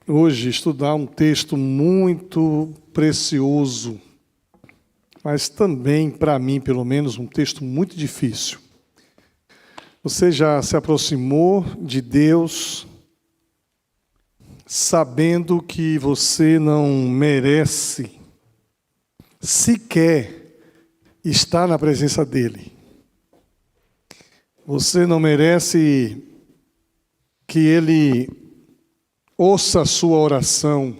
hoje estudar um texto muito precioso, mas também, para mim, pelo menos, um texto muito difícil. Você já se aproximou de Deus sabendo que você não merece sequer estar na presença dEle. Você não merece que Ele ouça a sua oração.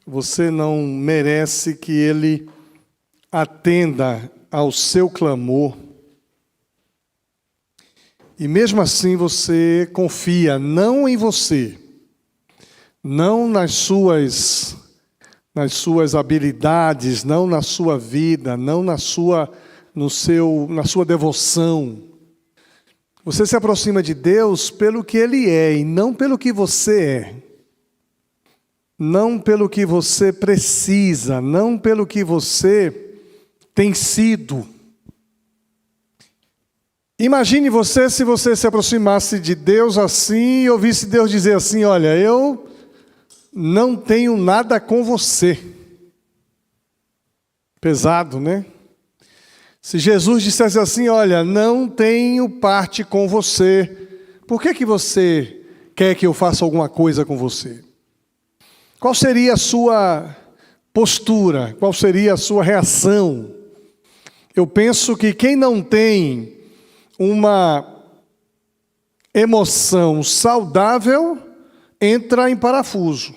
Você não merece que Ele atenda ao seu clamor. E mesmo assim você confia não em você, não nas suas habilidades, não na sua vida, não na sua devoção. Você se aproxima de Deus pelo que Ele é e não pelo que você é. Não pelo que você precisa, não pelo que você tem sido. Imagine você se você se aproximasse de Deus assim e ouvisse Deus dizer assim: olha, eu não tenho nada com você. Pesado, né? Se Jesus dissesse assim: olha, não tenho parte com você, por que você quer que eu faça alguma coisa com você? Qual seria a sua postura? Qual seria a sua reação? Eu penso que quem não tem uma emoção saudável entra em parafuso.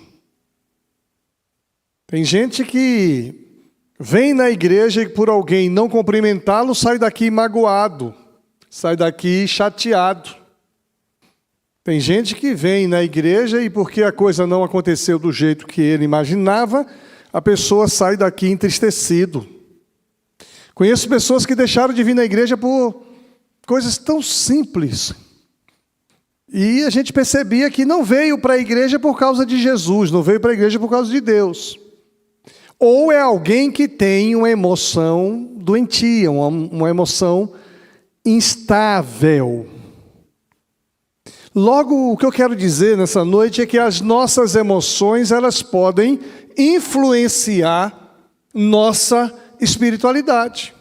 Tem gente que vem na igreja e por alguém não cumprimentá-lo, sai daqui magoado, sai daqui chateado. Tem gente que vem na igreja e porque a coisa não aconteceu do jeito que ele imaginava, a pessoa sai daqui entristecido. Conheço pessoas que deixaram de vir na igreja por coisas tão simples. E a gente percebia que não veio para a igreja por causa de Jesus, não veio para a igreja por causa de Deus. Ou é alguém que tem uma emoção doentia, uma emoção instável. Logo, o que eu quero dizer nessa noite é que as nossas emoções, elas podem influenciar nossa espiritualidade.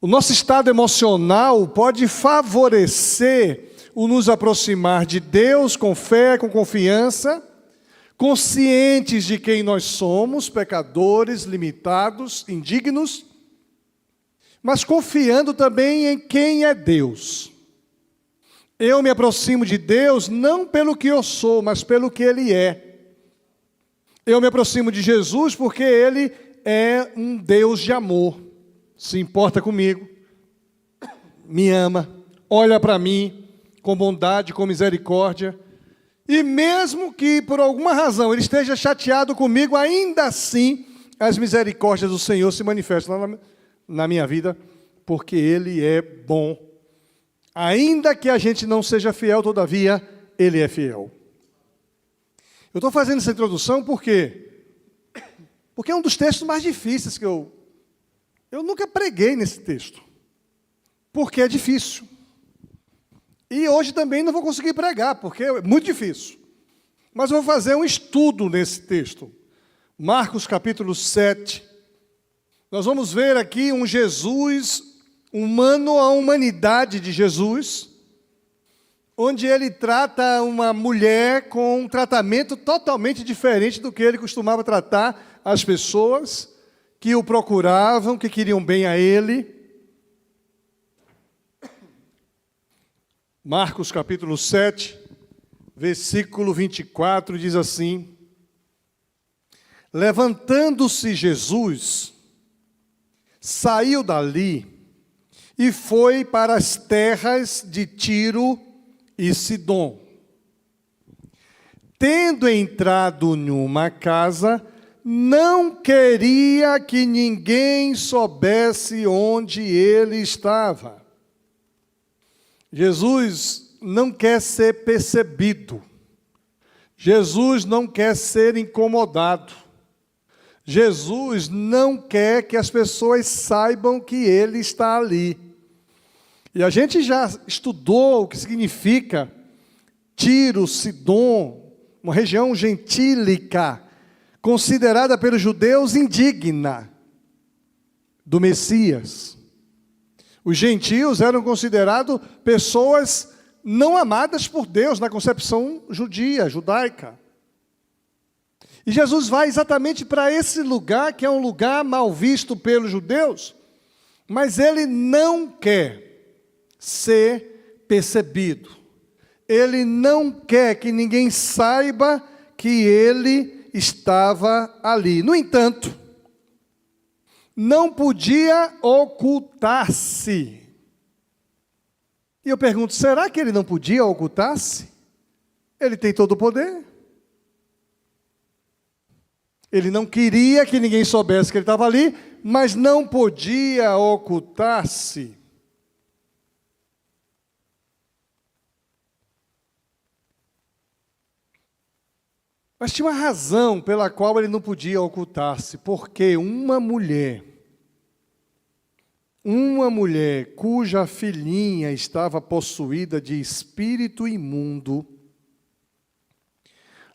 O nosso estado emocional pode favorecer o nos aproximar de Deus com fé, com confiança, conscientes de quem nós somos, pecadores, limitados, indignos, mas confiando também em quem é Deus. Eu me aproximo de Deus não pelo que eu sou, mas pelo que Ele é. Eu me aproximo de Jesus porque Ele é um Deus de amor. Se importa comigo, me ama, olha para mim com bondade, com misericórdia. E mesmo que por alguma razão Ele esteja chateado comigo, ainda assim as misericórdias do Senhor se manifestam na minha vida, porque Ele é bom. Ainda que a gente não seja fiel, todavia, Ele é fiel. Eu estou fazendo essa introdução porque é um dos textos mais difíceis que eu nunca preguei nesse texto, porque é difícil. E hoje também não vou conseguir pregar, porque é muito difícil. Mas eu vou fazer um estudo nesse texto. Marcos capítulo 7. Nós vamos ver aqui um Jesus humano, a humanidade de Jesus, onde ele trata uma mulher com um tratamento totalmente diferente do que ele costumava tratar as pessoas que o procuravam, que queriam bem a ele. Marcos capítulo 7, versículo 24, diz assim: levantando-se Jesus, saiu dali e foi para as terras de Tiro e Sidom. Tendo entrado numa casa, não queria que ninguém soubesse onde ele estava. Jesus não quer ser percebido. Jesus não quer ser incomodado. Jesus não quer que as pessoas saibam que Ele está ali. E a gente já estudou o que significa Tiro, Sidom, uma região gentílica, considerada pelos judeus indigna do Messias. Os gentios eram considerados pessoas não amadas por Deus na concepção judaica. E Jesus vai exatamente para esse lugar, que é um lugar mal visto pelos judeus, mas ele não quer ser percebido. Ele não quer que ninguém saiba que ele estava ali. No entanto, não podia ocultar-se. E eu pergunto, será que ele não podia ocultar-se? Ele tem todo o poder. Ele não queria que ninguém soubesse que ele estava ali, mas não podia ocultar-se. Mas tinha uma razão pela qual ele não podia ocultar-se, porque uma mulher cuja filhinha estava possuída de espírito imundo,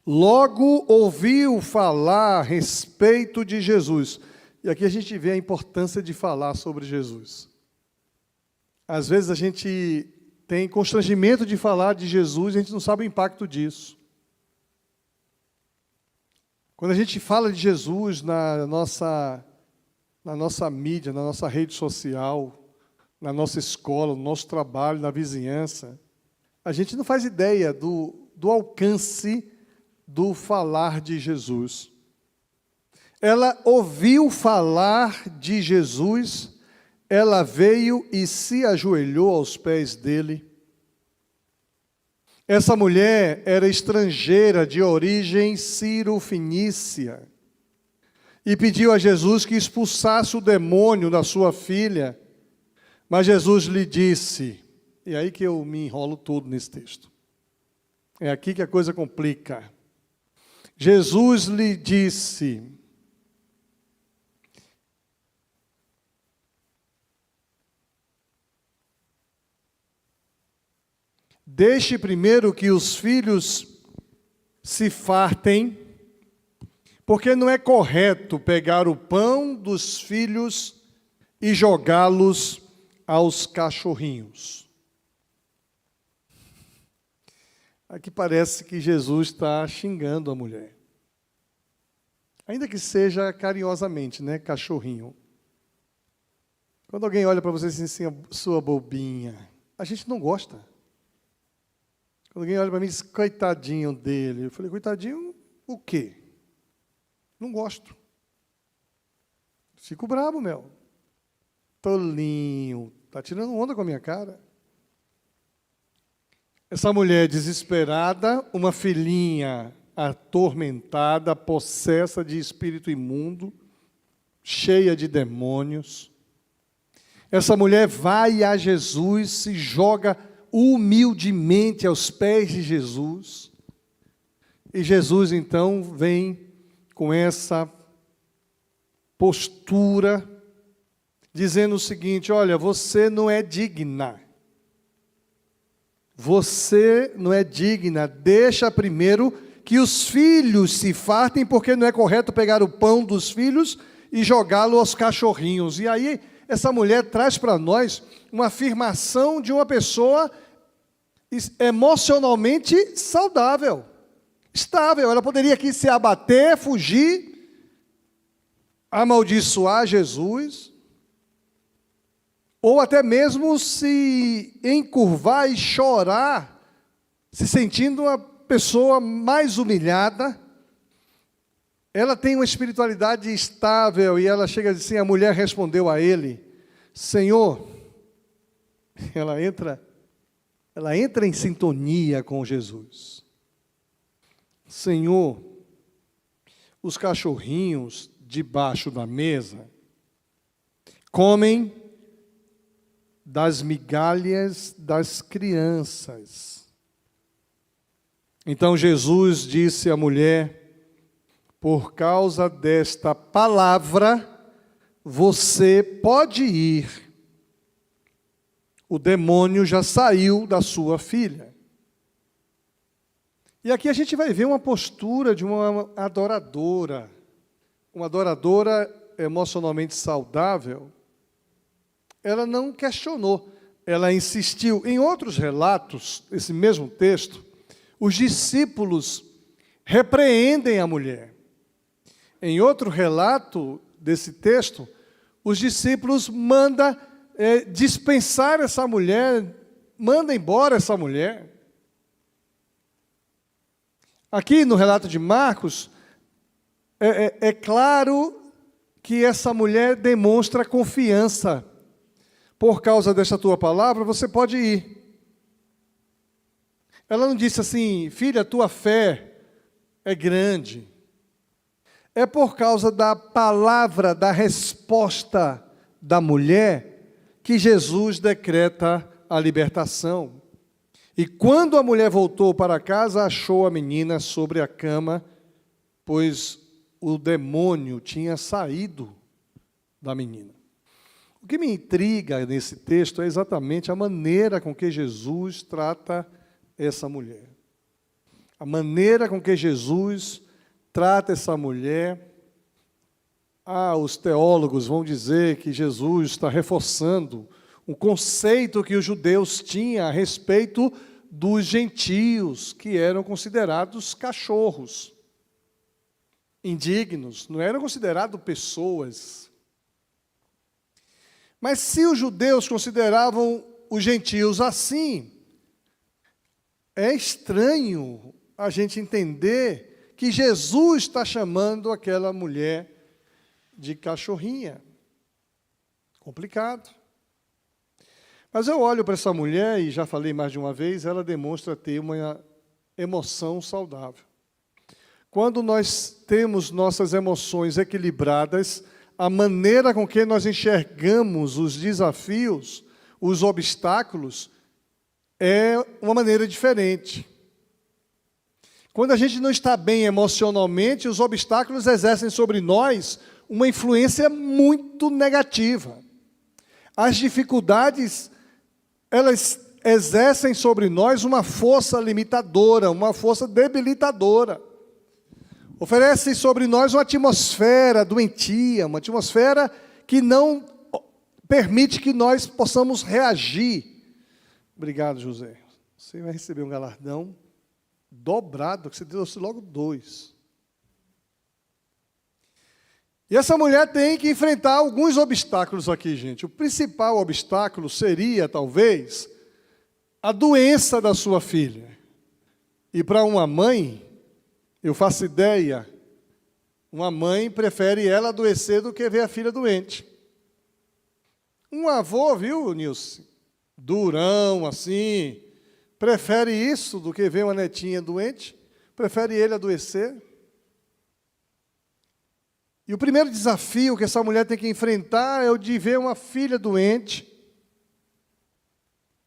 logo ouviu falar a respeito de Jesus. E aqui a gente vê a importância de falar sobre Jesus. Às vezes a gente tem constrangimento de falar de Jesus e a gente não sabe o impacto disso. Quando a gente fala de Jesus na nossa mídia, na nossa rede social, na nossa escola, no nosso trabalho, na vizinhança, a gente não faz ideia do alcance do falar de Jesus. Ela ouviu falar de Jesus, ela veio e se ajoelhou aos pés dele. Essa mulher era estrangeira de origem sírio-fenícia e pediu a Jesus que expulsasse o demônio da sua filha, mas Jesus lhe disse, e aí que eu me enrolo todo nesse texto, é aqui que a coisa complica. Jesus lhe disse, deixe primeiro que os filhos se fartem, porque não é correto pegar o pão dos filhos e jogá-los aos cachorrinhos. Aqui parece que Jesus está xingando a mulher. Ainda que seja carinhosamente, né, cachorrinho. Quando alguém olha para você assim, sua bobinha, a gente não gosta. Quando alguém olha para mim e diz, coitadinho dele. Eu falei, coitadinho o quê? Não gosto. Fico bravo, meu. Tolinho. Está tirando onda com a minha cara. Essa mulher desesperada, uma filhinha atormentada, possessa de espírito imundo, cheia de demônios. Essa mulher vai a Jesus, se joga humildemente aos pés de Jesus. E Jesus, então, vem com essa postura, dizendo o seguinte, olha, você não é digna. Você não é digna, deixa primeiro que os filhos se fartem, porque não é correto pegar o pão dos filhos e jogá-lo aos cachorrinhos. E aí, essa mulher traz para nós uma afirmação de uma pessoa emocionalmente saudável, estável. Ela poderia aqui se abater, fugir, amaldiçoar Jesus, ou até mesmo se encurvar e chorar, se sentindo uma pessoa mais humilhada. Ela tem uma espiritualidade estável e ela chega assim, a mulher respondeu a ele, Senhor, ela entra em sintonia com Jesus. Senhor, os cachorrinhos debaixo da mesa comem das migalhas das crianças. Então Jesus disse à mulher, por causa desta palavra, você pode ir. O demônio já saiu da sua filha. E aqui a gente vai ver uma postura de uma adoradora emocionalmente saudável. Ela não questionou, ela insistiu. Em outros relatos, esse mesmo texto, os discípulos repreendem a mulher. Em outro relato desse texto, os discípulos mandam dispensar essa mulher, mandam embora essa mulher. Aqui no relato de Marcos, é claro que essa mulher demonstra confiança. Por causa desta tua palavra, você pode ir. Ela não disse assim, filha, tua fé é grande. É por causa da palavra, da resposta da mulher, que Jesus decreta a libertação. E quando a mulher voltou para casa, achou a menina sobre a cama, pois o demônio tinha saído da menina. O que me intriga nesse texto é exatamente a maneira com que Jesus trata essa mulher. A maneira com que Jesus trata essa mulher. Os teólogos vão dizer que Jesus está reforçando um conceito que os judeus tinham a respeito dos gentios, que eram considerados cachorros, indignos, não eram considerados pessoas. Mas se os judeus consideravam os gentios assim, é estranho a gente entender que Jesus está chamando aquela mulher de cachorrinha. Complicado. Mas eu olho para essa mulher, e já falei mais de uma vez, ela demonstra ter uma emoção saudável. Quando nós temos nossas emoções equilibradas, a maneira com que nós enxergamos os desafios, os obstáculos, é uma maneira diferente. Quando a gente não está bem emocionalmente, os obstáculos exercem sobre nós uma influência muito negativa. As dificuldades, elas exercem sobre nós uma força limitadora, uma força debilitadora. Oferecem sobre nós uma atmosfera doentia, uma atmosfera que não permite que nós possamos reagir. Obrigado, José. Você vai receber um galardão dobrado, que você trouxe logo 2. E essa mulher tem que enfrentar alguns obstáculos aqui, gente. O principal obstáculo seria, talvez, a doença da sua filha. E para uma mãe, eu faço ideia, uma mãe prefere ela adoecer do que ver a filha doente. Um avô, viu, Nilson? Durão, assim, prefere isso do que ver uma netinha doente, prefere ele adoecer. E o primeiro desafio que essa mulher tem que enfrentar é o de ver uma filha doente.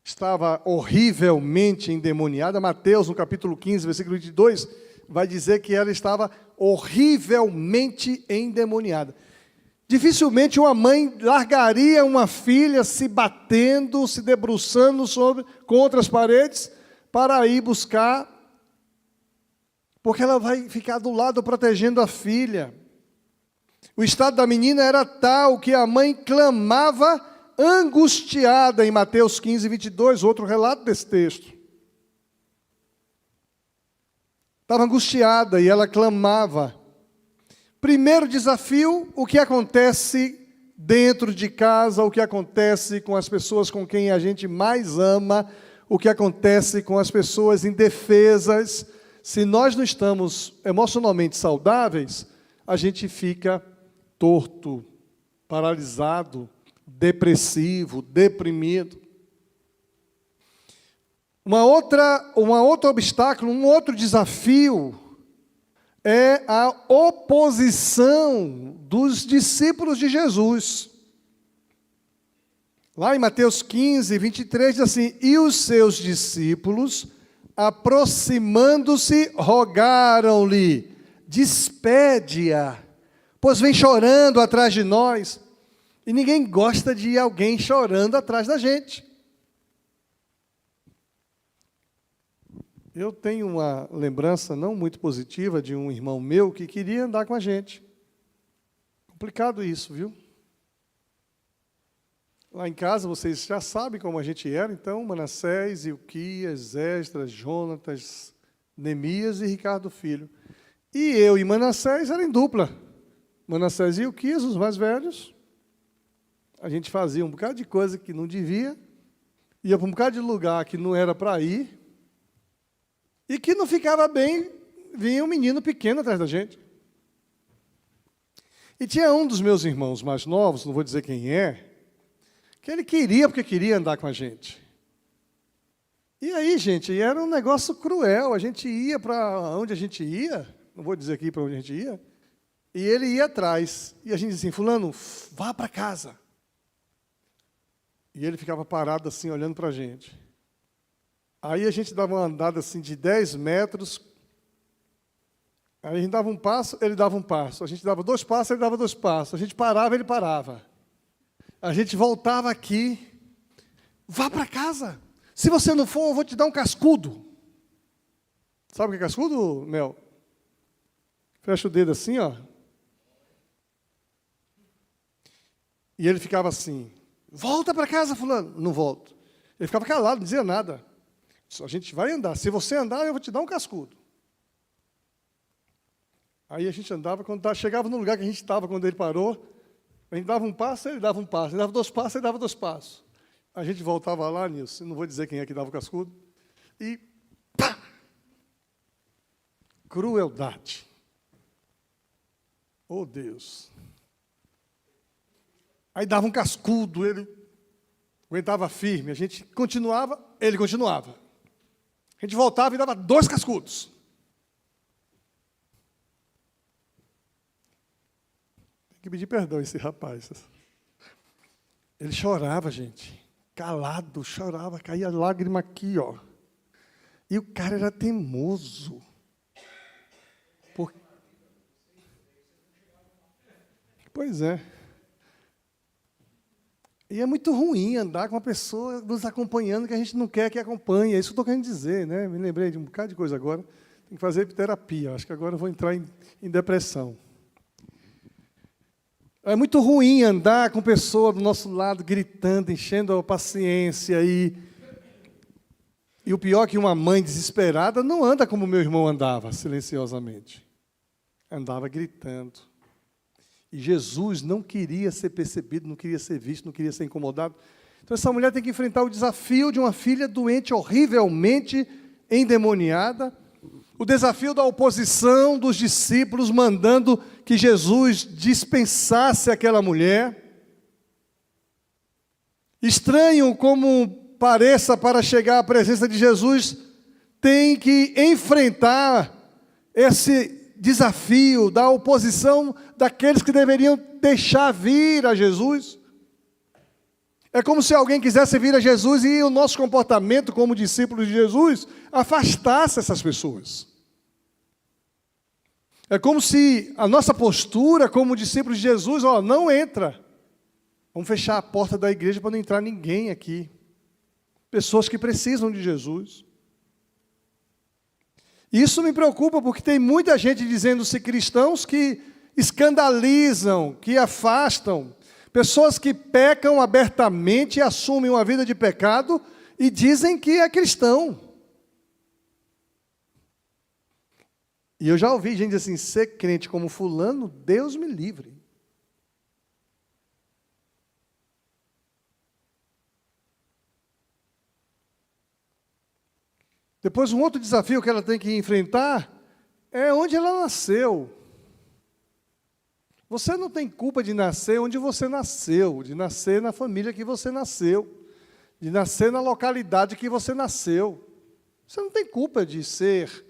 Estava horrivelmente endemoniada. Mateus, no capítulo 15, versículo 22, vai dizer que ela estava horrivelmente endemoniada. Dificilmente uma mãe largaria uma filha se batendo, se debruçando contra as paredes, para ir buscar, porque ela vai ficar do lado protegendo a filha. O estado da menina era tal que a mãe clamava angustiada, em Mateus 15, 22, outro relato desse texto. Estava angustiada e ela clamava. Primeiro desafio, o que acontece dentro de casa, o que acontece com as pessoas com quem a gente mais ama, o que acontece com as pessoas indefesas. Se nós não estamos emocionalmente saudáveis, a gente fica torto, paralisado, depressivo, deprimido. Um outro obstáculo, um outro desafio é a oposição dos discípulos de Jesus. Lá em Mateus 15, 23, diz assim: e os seus discípulos, aproximando-se, rogaram-lhe, despede-a, pois vem chorando atrás de nós. E ninguém gosta de alguém chorando atrás da gente. Eu tenho uma lembrança não muito positiva de um irmão meu que queria andar com a gente. Complicado isso, viu? Lá em casa, vocês já sabem como a gente era, então, Manassés, Ilquias, Esdras, Jonatas, Neemias e Ricardo Filho. E eu e Manassés eram em dupla. Manassés e Ilquias, os mais velhos. A gente fazia um bocado de coisa que não devia, ia para um bocado de lugar que não era para ir, e que não ficava bem, vinha um menino pequeno atrás da gente. E tinha um dos meus irmãos mais novos, não vou dizer quem é, que ele queria, porque queria andar com a gente. E aí, gente, era um negócio cruel. A gente ia para onde a gente ia, não vou dizer aqui para onde a gente ia, e ele ia atrás. E a gente dizia assim, fulano, vá para casa. E ele ficava parado assim, olhando para a gente. Aí a gente dava uma andada assim de 10 metros. Aí a gente dava um passo, ele dava um passo. A gente dava 2 passos, ele dava 2 passos. A gente parava, ele parava. A gente voltava aqui. Vá para casa. Se você não for, eu vou te dar um cascudo. Sabe o que é cascudo, Mel? Fecha o dedo assim, ó. E ele ficava assim. Volta para casa, fulano. Não volto. Ele ficava calado, não dizia nada. A gente vai andar. Se você andar, eu vou te dar um cascudo. Aí a gente andava, quando chegava no lugar que a gente estava, quando ele parou, a gente dava um passo, ele dava um passo. Ele dava 2 passos, ele dava 2 passos. A gente voltava lá, Nilson, não vou dizer quem é que dava o cascudo, e pá! Crueldade. Oh, Deus. Aí dava um cascudo, ele aguentava firme, a gente continuava, ele continuava. A gente voltava e dava 2 cascudos. Tem que pedir perdão a esse rapaz. Ele chorava, gente. Calado, chorava, caía lágrima aqui, ó. E o cara era teimoso. Pois é. E é muito ruim andar com uma pessoa nos acompanhando que a gente não quer que acompanhe. É isso que eu estou querendo dizer, né? Me lembrei de um bocado de coisa agora. Tem que fazer terapia. Acho que agora eu vou entrar em depressão. É muito ruim andar com pessoa do nosso lado gritando, enchendo a paciência. E o pior é que uma mãe desesperada não anda como meu irmão andava, silenciosamente. Andava gritando. E Jesus não queria ser percebido, não queria ser visto, não queria ser incomodado. Então essa mulher tem que enfrentar o desafio de uma filha doente, horrivelmente endemoniada, o desafio da oposição dos discípulos, mandando que Jesus dispensasse aquela mulher. Estranho como pareça, para chegar à presença de Jesus, tem que enfrentar esse desafio da oposição daqueles que deveriam deixar vir a Jesus. É como se alguém quisesse vir a Jesus e o nosso comportamento como discípulos de Jesus afastasse essas pessoas. É como se a nossa postura como discípulos de Jesus, ó, não entra. Vamos fechar a porta da igreja para não entrar ninguém aqui. Pessoas que precisam de Jesus. Isso me preocupa porque tem muita gente dizendo-se cristãos que escandalizam, que afastam. Pessoas que pecam abertamente, assumem uma vida de pecado e dizem que é cristão. E eu já ouvi gente dizer assim, ser crente como fulano, Deus me livre. Depois, um outro desafio que ela tem que enfrentar é onde ela nasceu. Você não tem culpa de nascer onde você nasceu, de nascer na família que você nasceu, de nascer na localidade que você nasceu. Você não tem culpa de ser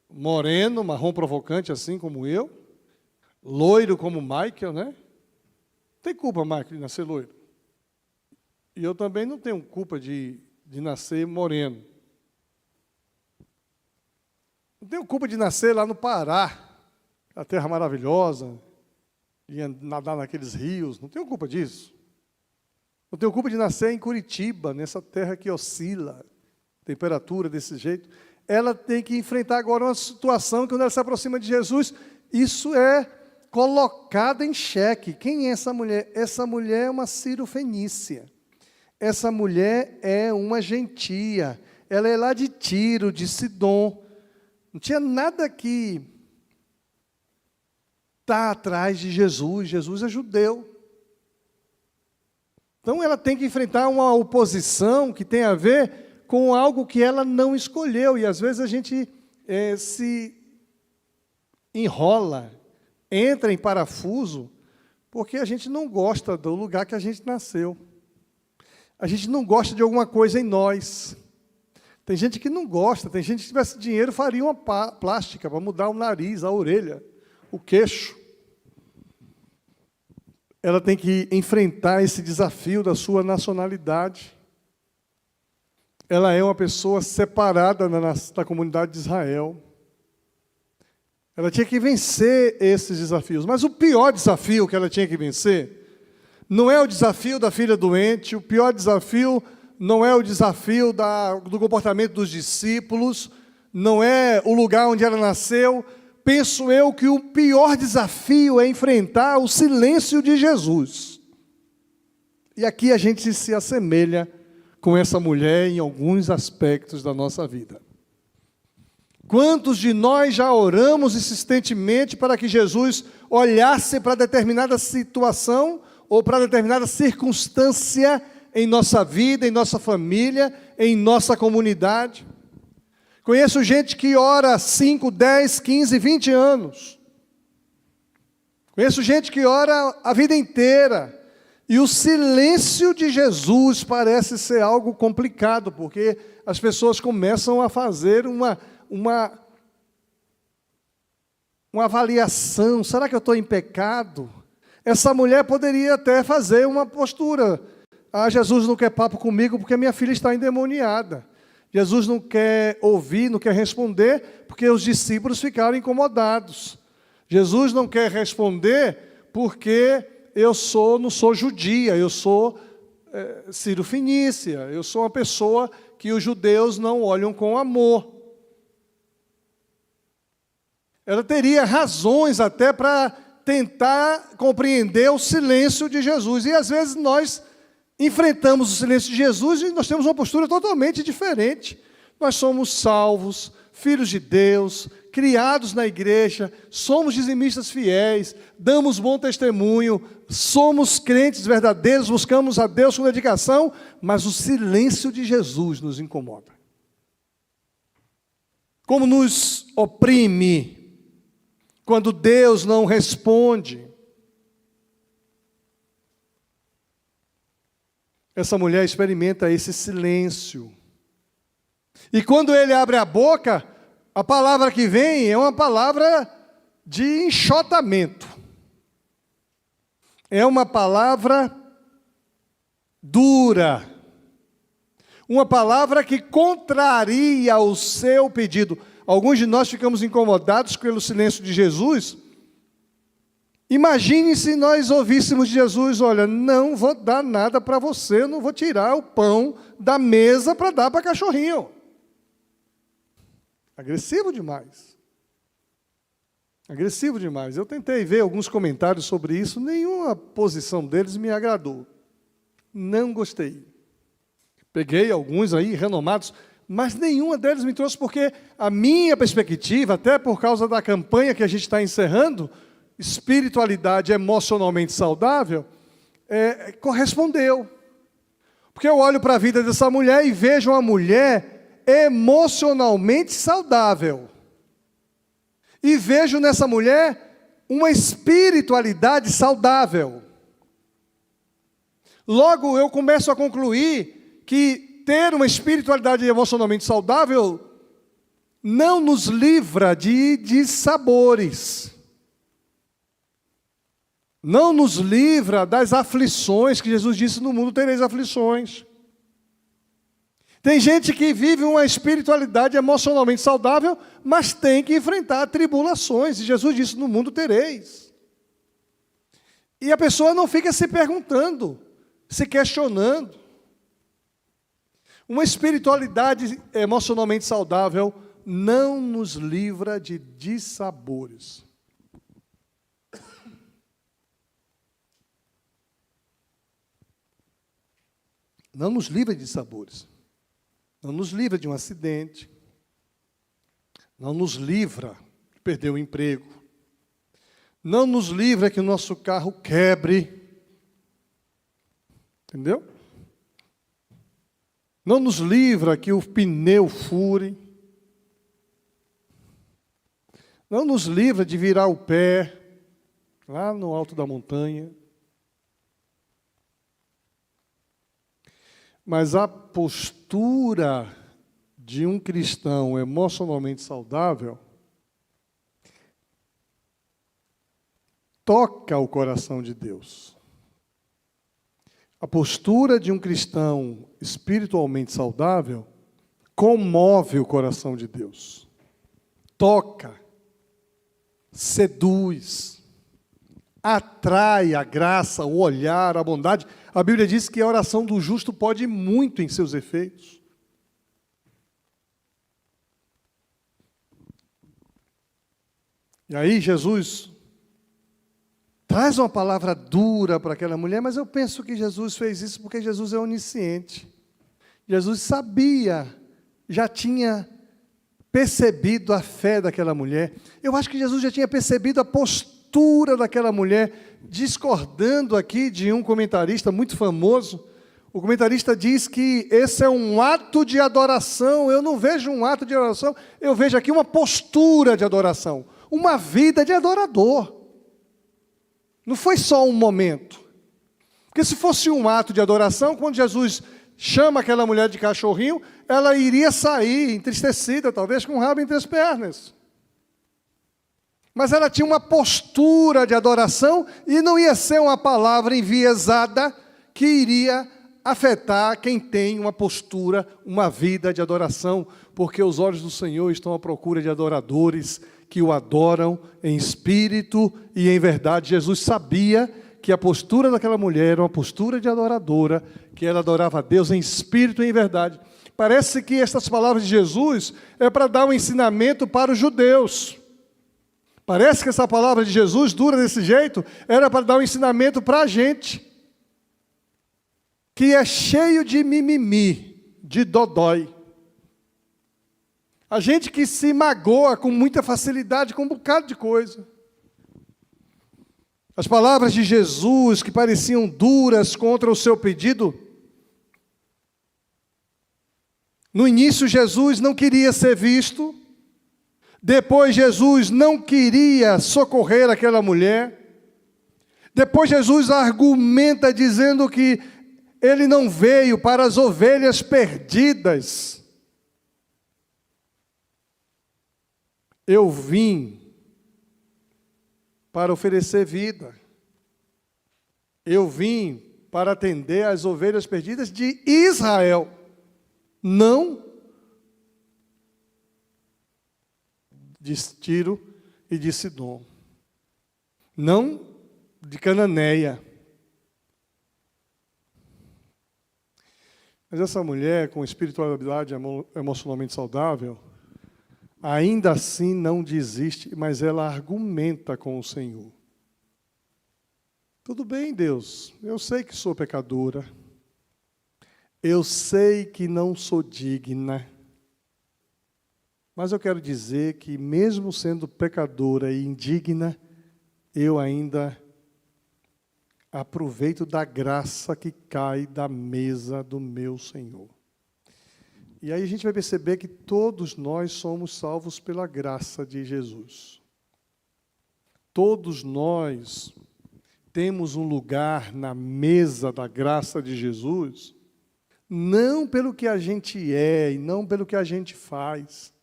moreno, marrom provocante, assim como eu, loiro como Michael, né? Não tem culpa, Michael, de nascer loiro. E eu também não tenho culpa de nascer moreno. Não tenho culpa de nascer lá no Pará, a terra maravilhosa, de nadar naqueles rios, não tenho culpa disso. Não tenho culpa de nascer em Curitiba, nessa terra que oscila, temperatura desse jeito. ela tem que enfrentar agora uma situação que, quando ela se aproxima de Jesus, isso é colocado em xeque. Quem é essa mulher? Essa mulher é uma cirofenícia. Essa mulher é uma gentia. Ela é lá de Tiro, de Sidom. Não tinha nada que está atrás de Jesus. Jesus é judeu. Então ela tem que enfrentar uma oposição que tem a ver com algo que ela não escolheu. E às vezes a gente se enrola, entra em parafuso, porque a gente não gosta do lugar que a gente nasceu. A gente não gosta de alguma coisa em nós. Tem gente que não gosta, tem gente que, se tivesse dinheiro, faria uma plástica para mudar o nariz, a orelha, o queixo. Ela tem que enfrentar esse desafio da sua nacionalidade. Ela é uma pessoa separada da comunidade de Israel. Ela tinha que vencer esses desafios. Mas o pior desafio que ela tinha que vencer não é o desafio da filha doente, o pior desafio não é o desafio do comportamento dos discípulos, não é o lugar onde ela nasceu. Penso eu que o pior desafio é enfrentar o silêncio de Jesus. E aqui a gente se assemelha com essa mulher em alguns aspectos da nossa vida. Quantos de nós já oramos insistentemente para que Jesus olhasse para determinada situação ou para determinada circunstância em nossa vida, em nossa família, em nossa comunidade? Conheço gente que ora 5, 10, 15, 20 anos. Conheço gente que ora a vida inteira. E o silêncio de Jesus parece ser algo complicado, porque as pessoas começam a fazer uma avaliação. Será que eu estou em pecado? Essa mulher poderia até fazer uma postura. Jesus não quer papo comigo porque minha filha está endemoniada. Jesus não quer ouvir, não quer responder, porque os discípulos ficaram incomodados. Jesus não quer responder porque não sou judia, eu sou cirofenícia, eu sou uma pessoa que os judeus não olham com amor. Ela teria razões até para tentar compreender o silêncio de Jesus. E às vezes nós enfrentamos o silêncio de Jesus e nós temos uma postura totalmente diferente. Nós somos salvos, filhos de Deus, criados na igreja, somos dizimistas fiéis, damos bom testemunho, somos crentes verdadeiros, buscamos a Deus com dedicação, mas o silêncio de Jesus nos incomoda. Como nos oprime quando Deus não responde. Essa mulher experimenta esse silêncio. E quando ele abre a boca, a palavra que vem é uma palavra de enxotamento. É uma palavra dura. Uma palavra que contraria o seu pedido. Alguns de nós ficamos incomodados pelo silêncio de Jesus. Imagine se nós ouvíssemos de Jesus: olha, não vou dar nada para você, não vou tirar o pão da mesa para dar para cachorrinho. Agressivo demais. Agressivo demais. Eu tentei ver alguns comentários sobre isso, nenhuma posição deles me agradou. Não gostei. Peguei alguns aí, renomados, mas nenhuma deles me trouxe, porque a minha perspectiva, até por causa da campanha que a gente está encerrando, espiritualidade emocionalmente saudável, correspondeu. Porque eu olho para a vida dessa mulher e vejo uma mulher emocionalmente saudável. E vejo nessa mulher uma espiritualidade saudável. Logo, eu começo a concluir que ter uma espiritualidade emocionalmente saudável não nos livra de sabores. Não nos livra das aflições, que Jesus disse: no mundo tereis aflições. Tem gente que vive uma espiritualidade emocionalmente saudável, mas tem que enfrentar tribulações. E Jesus disse: no mundo tereis. E a pessoa não fica se perguntando, se questionando. Uma espiritualidade emocionalmente saudável não nos livra de dissabores. Não nos livra de dissabores. Não nos livra de um acidente. Não nos livra de perder o emprego. Não nos livra que o nosso carro quebre. Entendeu? Não nos livra que o pneu fure. Não nos livra de virar o pé lá no alto da montanha. Mas a postura de um cristão emocionalmente saudável toca o coração de Deus. A postura de um cristão espiritualmente saudável comove o coração de Deus. Toca, seduz, atrai a graça, o olhar, a bondade. A Bíblia diz que a oração do justo pode muito em seus efeitos. E aí Jesus traz uma palavra dura para aquela mulher, mas eu penso que Jesus fez isso porque Jesus é onisciente. Jesus sabia, já tinha percebido a fé daquela mulher. Eu acho que Jesus já tinha percebido a postura daquela mulher, discordando aqui de um comentarista muito famoso. O comentarista diz que esse é um ato de adoração. Eu não vejo um ato de adoração, eu vejo aqui uma postura de adoração, uma vida de adorador. Não foi só um momento. Porque se fosse um ato de adoração, quando Jesus chama aquela mulher de cachorrinho, ela iria sair entristecida, talvez com o rabo entre as pernas. Mas ela tinha uma postura de adoração e não ia ser uma palavra enviesada que iria afetar quem tem uma postura, uma vida de adoração, porque os olhos do Senhor estão à procura de adoradores que o adoram em espírito e em verdade. Jesus sabia que a postura daquela mulher era uma postura de adoradora, que ela adorava a Deus em espírito e em verdade. Parece que estas palavras de Jesus é para dar um ensinamento para os judeus. Parece que essa palavra de Jesus, dura desse jeito, era para dar um ensinamento para a gente, que é cheio de mimimi, de dodói. A gente que se magoa com muita facilidade com um bocado de coisa. As palavras de Jesus, que pareciam duras contra o seu pedido, no início Jesus não queria ser visto, depois Jesus não queria socorrer aquela mulher, depois Jesus argumenta dizendo que ele não veio para as ovelhas perdidas. Eu vim para oferecer vida. Eu vim para atender às ovelhas perdidas de Israel, não de Tiro e de Sidom, não de Cananeia. Mas essa mulher com espiritualidade emocionalmente saudável, ainda assim não desiste, mas ela argumenta com o Senhor. Tudo bem, Deus, eu sei que sou pecadora, eu sei que não sou digna, mas eu quero dizer que mesmo sendo pecadora e indigna, eu ainda aproveito da graça que cai da mesa do meu Senhor. E aí a gente vai perceber que todos nós somos salvos pela graça de Jesus. Todos nós temos um lugar na mesa da graça de Jesus, não pelo que a gente é e não pelo que a gente faz.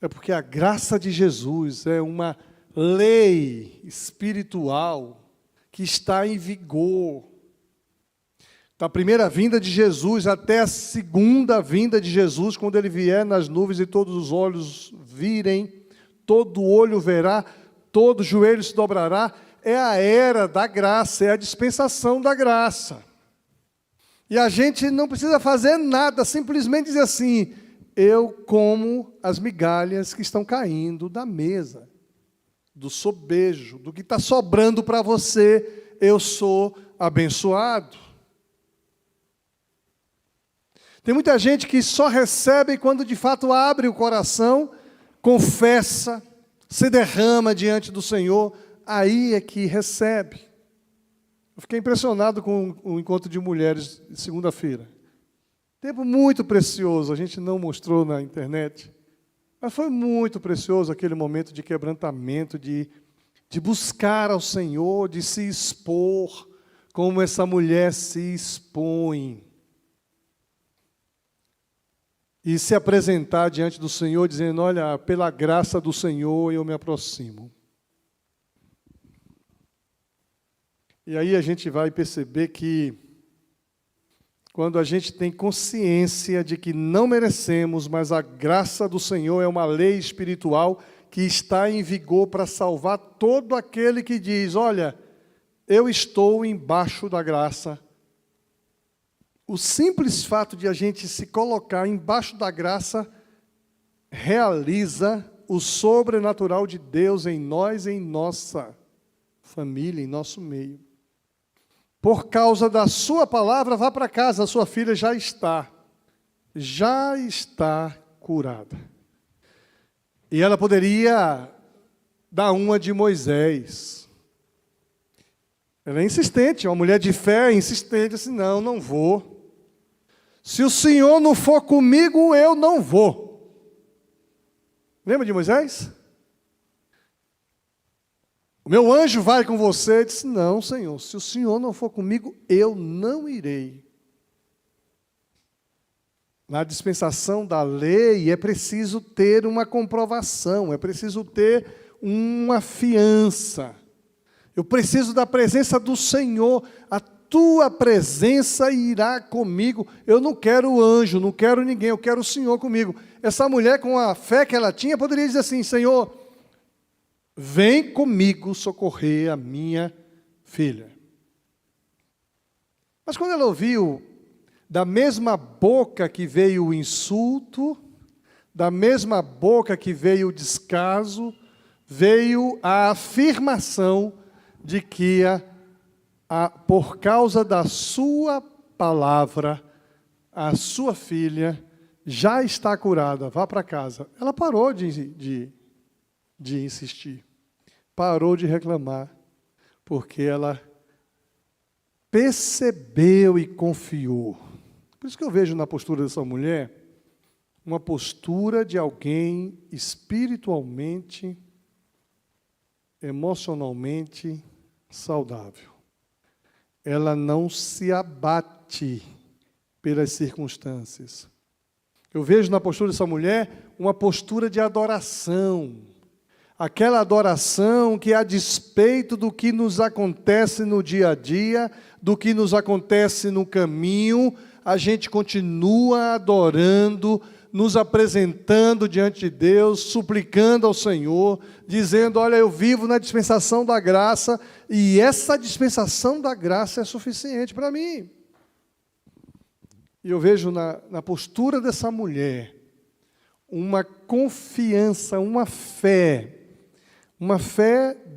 É porque a graça de Jesus é uma lei espiritual que está em vigor. Da primeira vinda de Jesus até a segunda vinda de Jesus, quando ele vier nas nuvens e todos os olhos virem, todo olho verá, todo joelho se dobrará, é a era da graça, é a dispensação da graça. E a gente não precisa fazer nada, simplesmente dizer assim, eu como as migalhas que estão caindo da mesa, do sobejo, do que está sobrando para você, eu sou abençoado. Tem muita gente que só recebe quando de fato abre o coração, confessa, se derrama diante do Senhor, aí é que recebe. Eu fiquei impressionado com o encontro de mulheres de segunda-feira. Tempo muito precioso, a gente não mostrou na internet, mas foi muito precioso aquele momento de quebrantamento, de buscar ao Senhor, de se expor, como essa mulher se expõe. E se apresentar diante do Senhor, dizendo, olha, pela graça do Senhor eu me aproximo. E aí a gente vai perceber que, quando a gente tem consciência de que não merecemos, mas a graça do Senhor é uma lei espiritual que está em vigor para salvar todo aquele que diz, olha, eu estou embaixo da graça. O simples fato de a gente se colocar embaixo da graça realiza o sobrenatural de Deus em nós, em nossa família, em nosso meio. Por causa da sua palavra, vá para casa, a sua filha já está curada. E ela poderia dar uma de Moisés. Ela é insistente, uma mulher de fé insistente, assim, não vou. Se o Senhor não for comigo, eu não vou. Lembra de Moisés? O meu anjo vai com você. Ele disse, não, Senhor, se o Senhor não for comigo, eu não irei. Na dispensação da lei é preciso ter uma comprovação, é preciso ter uma fiança. Eu preciso da presença do Senhor. A tua presença irá comigo. Eu não quero anjo, não quero ninguém, eu quero o Senhor comigo. Essa mulher, com a fé que ela tinha, poderia dizer assim, Senhor, vem comigo socorrer a minha filha. Mas quando ela ouviu, da mesma boca que veio o insulto, da mesma boca que veio o descaso, veio a afirmação de que por causa da sua palavra, a sua filha já está curada, vá para casa. Ela parou de insistir, parou de reclamar, porque ela percebeu e confiou. Por isso que eu vejo na postura dessa mulher, uma postura de alguém espiritualmente, emocionalmente saudável. Ela não se abate pelas circunstâncias. Eu vejo na postura dessa mulher uma postura de adoração. Aquela adoração que, a despeito do que nos acontece no dia a dia, do que nos acontece no caminho, a gente continua adorando, nos apresentando diante de Deus, suplicando ao Senhor, dizendo, olha, eu vivo na dispensação da graça, e essa dispensação da graça é suficiente para mim. E eu vejo na postura dessa mulher, uma confiança, uma fé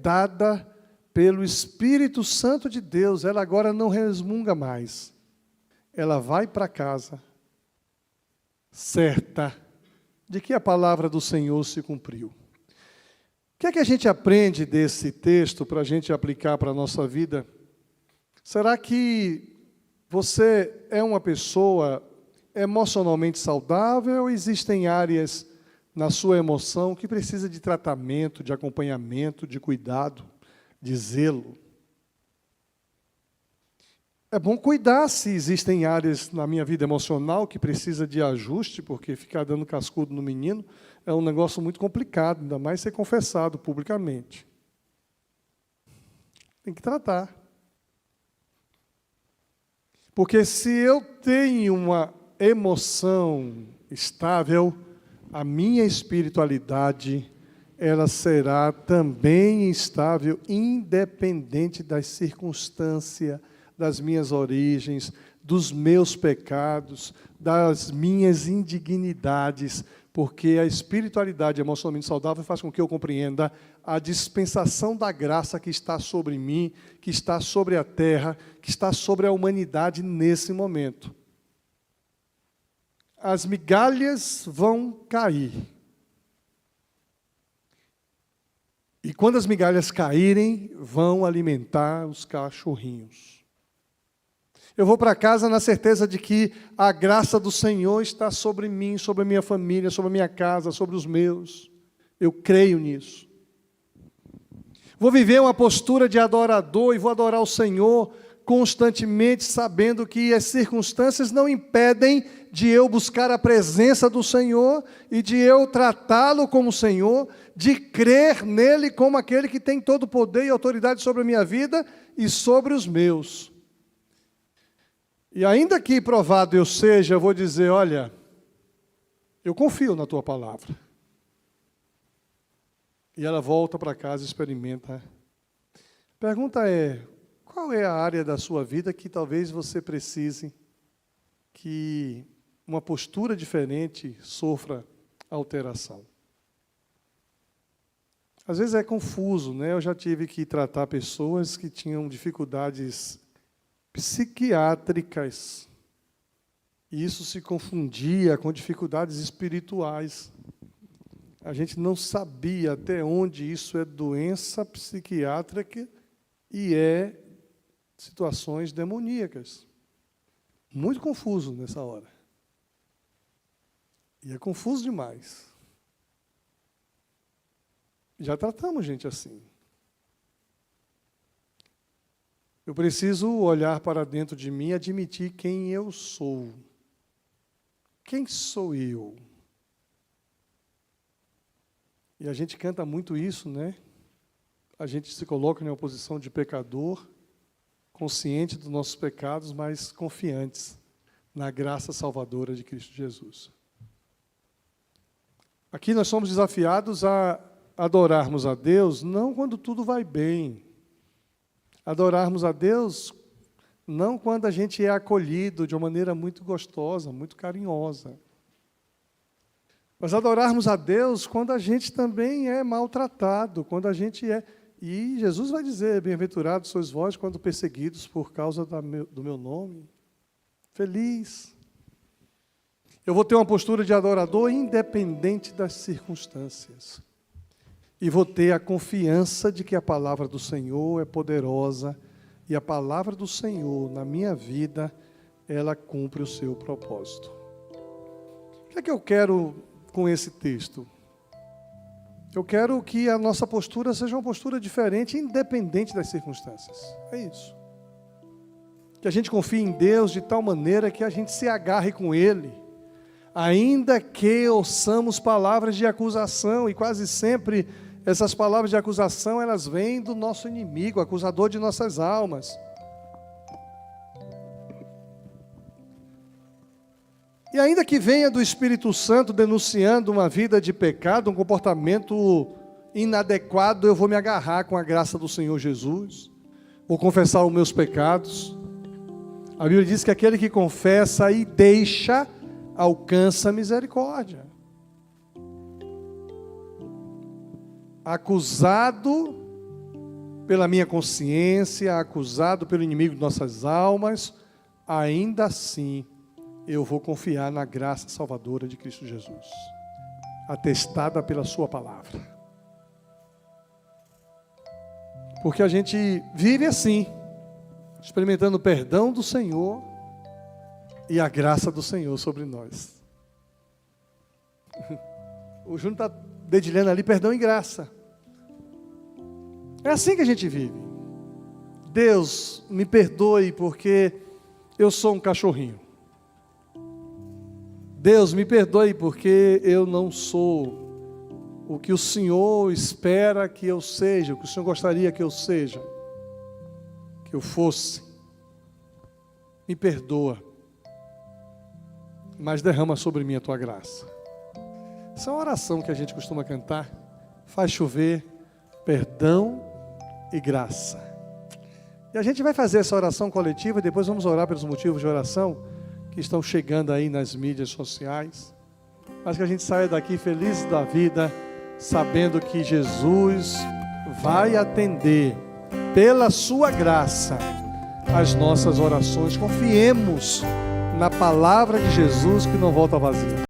dada pelo Espírito Santo de Deus. Ela agora não resmunga mais. Ela vai para casa, certa de que a palavra do Senhor se cumpriu. O que é que a gente aprende desse texto para a gente aplicar para a nossa vida? Será que você é uma pessoa emocionalmente saudável ou existem áreas na sua emoção que precisa de tratamento, de acompanhamento, de cuidado, de zelo? É bom cuidar se existem áreas na minha vida emocional que precisa de ajuste, porque ficar dando cascudo no menino é um negócio muito complicado, ainda mais ser confessado publicamente. Tem que tratar. Porque se eu tenho uma emoção estável, a minha espiritualidade, ela será também estável, independente das circunstâncias, das minhas origens, dos meus pecados, das minhas indignidades, porque a espiritualidade emocionalmente saudável faz com que eu compreenda a dispensação da graça que está sobre mim, que está sobre a terra, que está sobre a humanidade nesse momento. As migalhas vão cair. E quando as migalhas caírem, vão alimentar os cachorrinhos. Eu vou para casa na certeza de que a graça do Senhor está sobre mim, sobre a minha família, sobre a minha casa, sobre os meus. Eu creio nisso. Vou viver uma postura de adorador e vou adorar o Senhor constantemente, sabendo que as circunstâncias não impedem de eu buscar a presença do Senhor e de eu tratá-lo como Senhor, de crer nele como aquele que tem todo o poder e autoridade sobre a minha vida e sobre os meus. E ainda que provado eu seja, eu vou dizer, olha, eu confio na tua palavra. E ela volta para casa e experimenta. A pergunta é, qual é a área da sua vida que talvez você precise que uma postura diferente sofra alteração? Às vezes é confuso, né? Eu já tive que tratar pessoas que tinham dificuldades psiquiátricas. E isso se confundia com dificuldades espirituais. A gente não sabia até onde isso é doença psiquiátrica e é situações demoníacas. Muito confuso nessa hora. E é confuso demais. Já tratamos gente assim. Eu preciso olhar para dentro de mim e admitir quem eu sou. Quem sou eu? E a gente canta muito isso, né? A gente se coloca em uma posição de pecador, consciente dos nossos pecados, mas confiantes na graça salvadora de Cristo Jesus. Aqui nós somos desafiados a adorarmos a Deus não quando tudo vai bem. Adorarmos a Deus não quando a gente é acolhido de uma maneira muito gostosa, muito carinhosa. Mas adorarmos a Deus quando a gente também é maltratado, quando a gente é... E Jesus vai dizer, bem-aventurados sois vós quando perseguidos por causa do meu nome. Feliz. Eu vou ter uma postura de adorador independente das circunstâncias. E vou ter a confiança de que a palavra do Senhor é poderosa e a palavra do Senhor na minha vida, ela cumpre o seu propósito. O que é que eu quero com esse texto? Eu quero que a nossa postura seja uma postura diferente, independente das circunstâncias. É isso. Que a gente confie em Deus de tal maneira que a gente se agarre com Ele, ainda que ouçamos palavras de acusação, e quase sempre essas palavras de acusação, elas vêm do nosso inimigo, acusador de nossas almas. E ainda que venha do Espírito Santo denunciando uma vida de pecado, um comportamento inadequado, eu vou me agarrar com a graça do Senhor Jesus, vou confessar os meus pecados. A Bíblia diz que aquele que confessa e deixa, alcança a misericórdia. Acusado pela minha consciência, acusado pelo inimigo de nossas almas, ainda assim, eu vou confiar na graça salvadora de Cristo Jesus, atestada pela sua palavra. Porque a gente vive assim, experimentando o perdão do Senhor e a graça do Senhor sobre nós. O Júnior está dedilhando ali perdão e graça. É assim que a gente vive. Deus, me perdoe porque eu sou um cachorrinho. Deus, me perdoe porque eu não sou o que o Senhor espera que eu seja, o que o Senhor gostaria que eu seja, que eu fosse. Me perdoa, mas derrama sobre mim a tua graça. Essa é uma oração que a gente costuma cantar. Faz chover perdão e graça. E a gente vai fazer essa oração coletiva, e depois vamos orar pelos motivos de oração que estão chegando aí nas mídias sociais. Mas que a gente saia daqui feliz da vida, sabendo que Jesus vai atender, pela sua graça, as nossas orações. Confiemos na palavra de Jesus que não volta vazia.